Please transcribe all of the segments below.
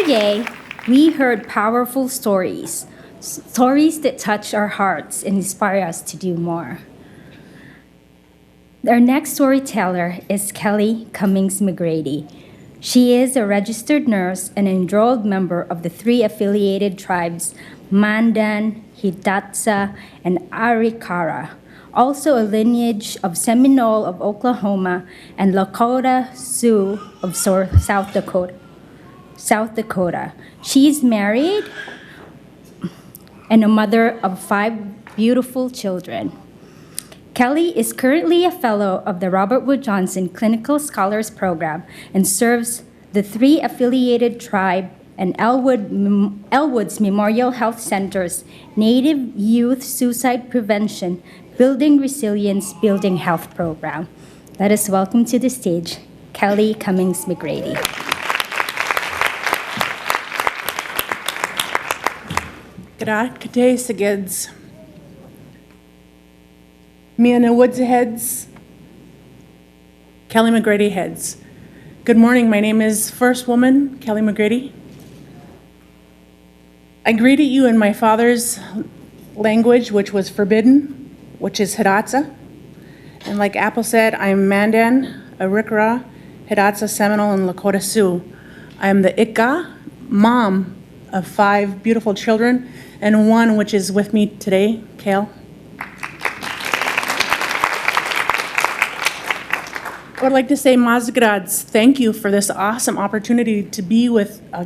Yesterday, we heard powerful stories, stories that touch our hearts and inspire us to do more. Our next storyteller is Kelly Cummings McGrady. She is a registered nurse and enrolled member of the 3 affiliated tribes, Mandan, Hidatsa, and Arikara. Also a lineage of Seminole of Oklahoma and Lakota Sioux of South Dakota. She is married and a mother of 5 beautiful children. Kelly is currently a fellow of the Robert Wood Johnson Clinical Scholars Program and serves the 3 affiliated tribe and Elwood's Memorial Health Center's Native Youth Suicide Prevention, Building Resilience, Building Health program. Let us welcome to the stage Kelly Cummings McGrady. G'day, Sigids. Miana Woods heads, Kelly McGrady heads. Good morning, my name is First Woman Kelly McGrady. I greeted you in my father's language, which was forbidden, which is Hidatsa. And like Apple said, I'm Mandan, Arikara, Hidatsa, Seminole, and Lakota Sioux. I am the Ikka, mom of 5 beautiful children, and one which is with me today, Kale. I would like to say Mazgrads, thank you for this awesome opportunity to be with a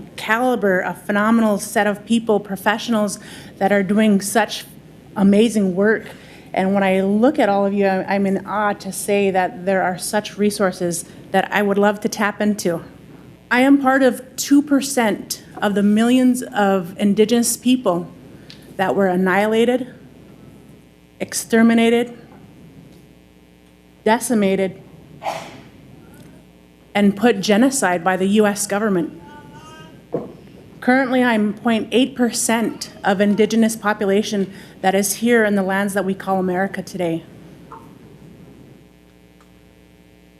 phenomenal set of people, professionals that are doing such amazing work. And when I look at all of you, I'm in awe to say that there are such resources that I would love to tap into. I am part of 2% of the millions of Indigenous people that were annihilated, exterminated, decimated, and put genocide by the US government. Currently, I'm 0.8% of Indigenous population that is here in the lands that we call America today.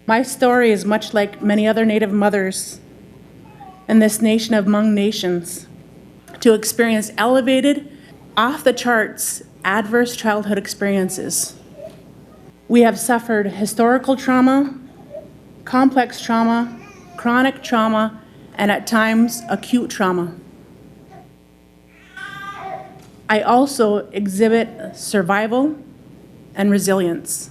My story is much like many other Native mothers in this nation among nations to experience elevated, off-the-charts, adverse childhood experiences. We have suffered historical trauma, complex trauma, chronic trauma, and at times acute trauma. I also exhibit survival and resilience.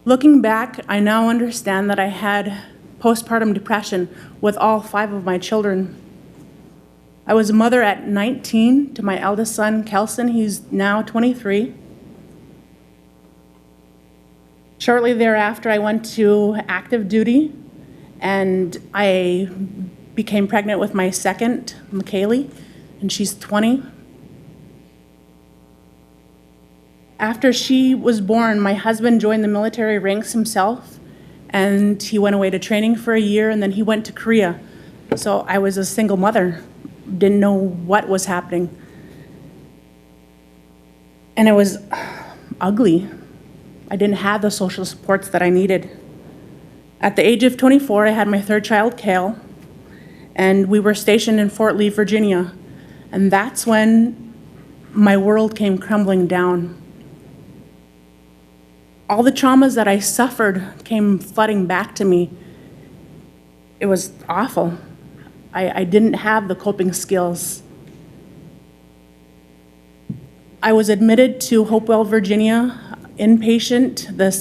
Looking back, I now understand that I had postpartum depression with all 5 of my children. I was a mother at 19 to my eldest son, Kelson. He's now 23. Shortly thereafter, I went to active duty, and I became pregnant with my second, McKaylee, and she's 20. After she was born, my husband joined the military ranks himself, and he went away to training for a year, and then he went to Korea. So I was a single mother, didn't know what was happening. And it was ugly. I didn't have the social supports that I needed. At the age of 24, I had my 3rd child, Kale, and we were stationed in Fort Lee, Virginia. And that's when my world came crumbling down. All the traumas that I suffered came flooding back to me. It was awful. I didn't have the coping skills. I was admitted to Hopewell, Virginia, inpatient, the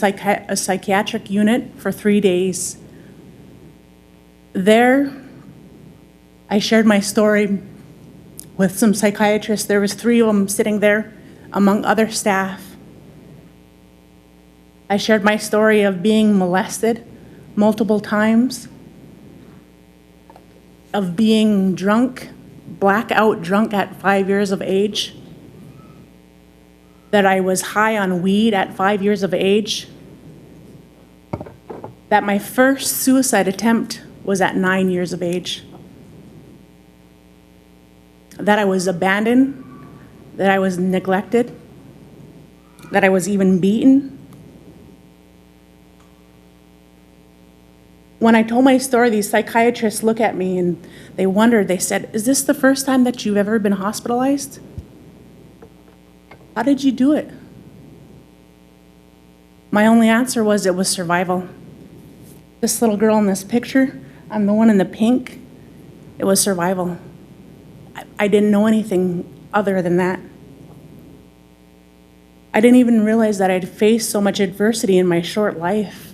psychiatric unit for 3 days. There, I shared my story with some psychiatrists. There was 3 of them sitting there among other staff. I shared my story of being molested multiple times, of being drunk, blackout drunk at 5 years of age, that I was high on weed at 5 years of age, that my first suicide attempt was at 9 years of age, that I was abandoned, that I was neglected, that I was even beaten. when I told my story, these psychiatrists look at me and they wondered, they said, "Is this the first time that you've ever been hospitalized? How did you do it?" My only answer was it was survival. This little girl in this picture, I'm the one in the pink, it was survival. I didn't know anything other than that. I didn't even realize that I'd faced so much adversity in my short life.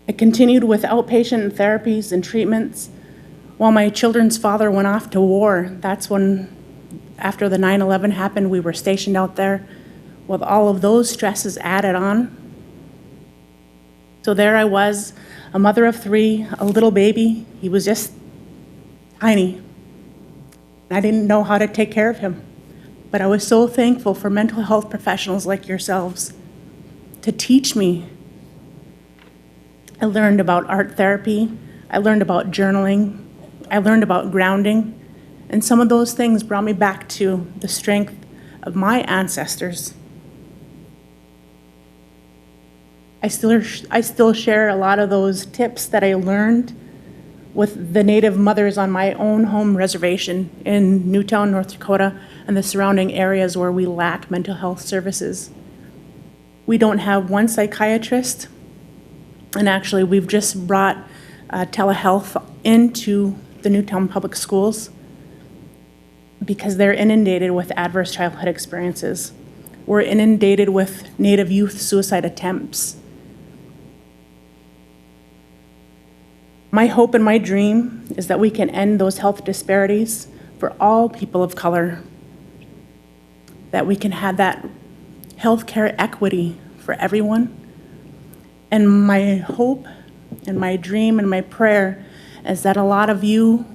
I continued with outpatient therapies and treatments while my children's father went off to war. That's when, after the 9/11 happened, we were stationed out there with all of those stresses added on. So there I was, a mother of 3, a little baby. He was just tiny. I didn't know how to take care of him. But I was so thankful for mental health professionals like yourselves to teach me. I learned about art therapy. I learned about journaling. I learned about grounding. And some of those things brought me back to the strength of my ancestors. I still share a lot of those tips that I learned with the Native mothers on my own home reservation in Newtown, North Dakota, and the surrounding areas where we lack mental health services. We don't have one psychiatrist, and actually we've just brought telehealth into the Newtown Public Schools because they're inundated with adverse childhood experiences. We're inundated with Native youth suicide attempts. My hope and my dream is that we can end those health disparities for all people of color, that we can have that healthcare equity for everyone. And my hope and my dream and my prayer is that a lot of you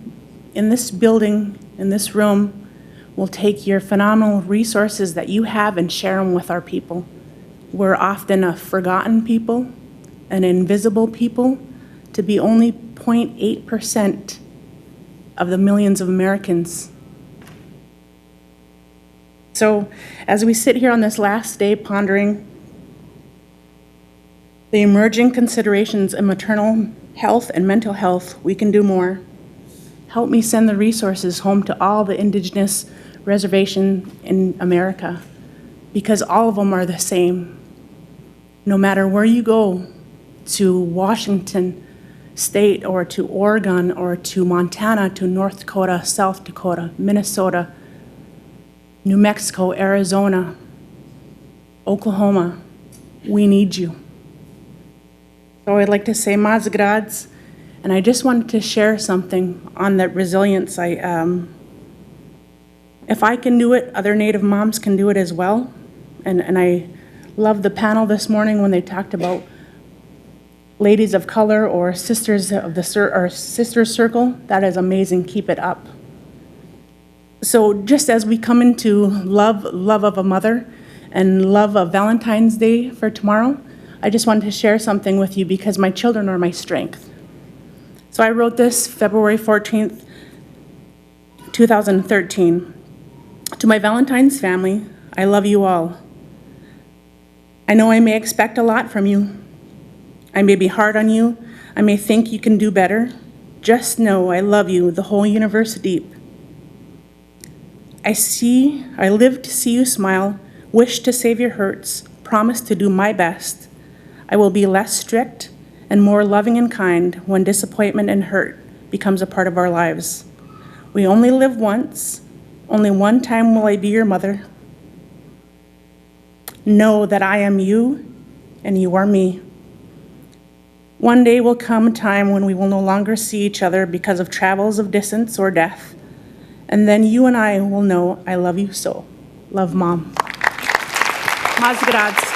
in this building, in this room, will take your phenomenal resources that you have and share them with our people. We're often a forgotten people, an invisible people, to be only 0.8% of the millions of Americans. So as we sit here on this last day pondering the emerging considerations in maternal health and mental health, we can do more. Help me send the resources home to all the Indigenous reservations in America, because all of them are the same. No matter where you go, to Washington State or to Oregon or to Montana, to North Dakota, South Dakota, Minnesota, New Mexico, Arizona, Oklahoma, we need you. So I'd like to say Mazgrads, and I just wanted to share something on that resilience. If I can do it, other Native moms can do it as well. And I love the panel this morning when they talked about ladies of color or sisters of the sister circle. That is amazing. Keep it up. So just as we come into love of a mother and love of Valentine's Day for tomorrow, I just wanted to share something with you because my children are my strength. So I wrote this February 14th, 2013. To my Valentine's family, I love you all. I know I may expect a lot from you. I may be hard on you. I may think you can do better. Just know I love you, the whole universe deep. I live to see you smile, wish to save your hurts, promise to do my best. I will be less strict and more loving and kind when disappointment and hurt becomes a part of our lives. We only live once. Only one time will I be your mother. Know that I am you and you are me. One day will come a time when we will no longer see each other because of travels of distance or death. And then you and I will know I love you so. Love, Mom. Mazgrads.